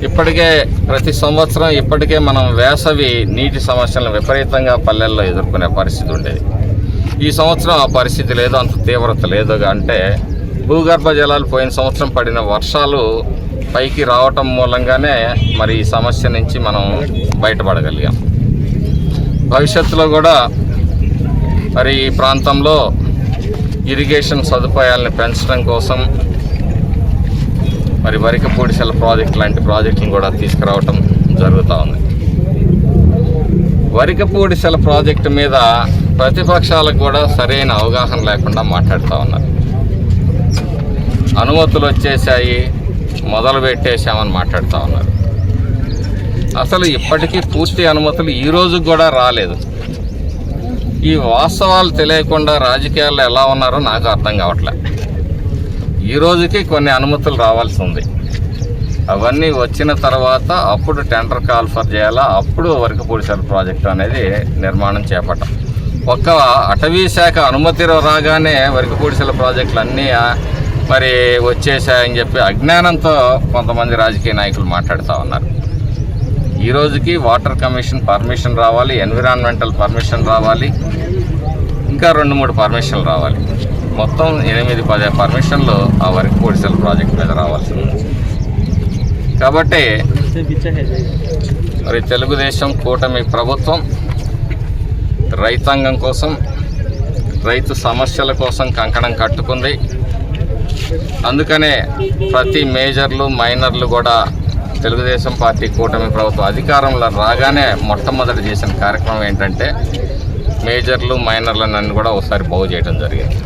ఇప్పటికే ప్రతి సంవత్సరం మనం వేసవి నీటి సమస్యలను విపరీతంగా పల్లెల్లో ఎదుర్కొనే పరిస్థితి ఉండేది. ఈ సంవత్సరం ఆ పరిస్థితి లేదు, అంత తీవ్రత లేదు. అంటే భూగర్భ జలాలు పోయిన సంవత్సరం పడిన వర్షాలు పైకి రావటం మూలంగానే మరి ఈ సమస్య నుంచి మనం బయటపడగలిగాం. భవిష్యత్తులో కూడా మరి ఈ ప్రాంతంలో ఇరిగేషన్ సదుపాయాలను పెంచడం కోసం మరి వరికపూడిసెల ప్రాజెక్ట్ లాంటి ప్రాజెక్టులను కూడా తీసుకురావటం జరుగుతూ ఉంది. వరికపూడిసెల ప్రాజెక్టు మీద ప్రతిపక్షాలకు కూడా సరైన అవగాహన లేకుండా మాట్లాడుతూ ఉన్నారు. అనుమతులు వచ్చేసాయి, మొదలు పెట్టేశామని మాట్లాడుతూ ఉన్నారు. అసలు ఇప్పటికీ పూర్తి అనుమతులు ఈ రోజు కూడా రాలేదు. ఈ వాస్తవాలు తెలియకుండా రాజకీయాల్లో ఎలా ఉన్నారో నాకు అర్థం కావట్లే. ఈ రోజుకి కొన్ని అనుమతులు రావాల్సి ఉంది. అవన్నీ వచ్చిన తర్వాత అప్పుడు టెండర్ కాల్ఫర్ చేయాలా, అప్పుడు వరికపూడిసెల ప్రాజెక్టు అనేది నిర్మాణం చేపట్టాం. ఒక్క అటవీ శాఖ అనుమతి రాగానే వరికపూడిసెల ప్రాజెక్టులు అన్నీ మరి వచ్చేసాయని చెప్పి అజ్ఞానంతో కొంతమంది రాజకీయ నాయకులు మాట్లాడుతూ ఉన్నారు. ఈ రోజుకి వాటర్ కమిషన్ పర్మిషన్ రావాలి, ఎన్విరాన్మెంటల్ పర్మిషన్ రావాలి, ఇంకా 2-3 పర్మిషన్లు రావాలి. మొత్తం 8-10 పర్మిషన్లు ఆ వరికపూడిసెల ప్రాజెక్టు మీద రావాల్సి ఉంది. కాబట్టి మరి తెలుగుదేశం కూటమి ప్రభుత్వం రైతాంగం కోసం, రైతు సమస్యల కోసం కంకణం కట్టుకుంది. అందుకనే ప్రతి మేజర్లు మైనర్లు కూడా తెలుగుదేశం పార్టీ కూటమి ప్రభుత్వం అధికారంలో రాగానే మొట్టమొదటి చేసిన కార్యక్రమం ఏంటంటే మేజర్లు మైనర్లను కూడా ఒకసారి బాగు చేయడం జరిగింది.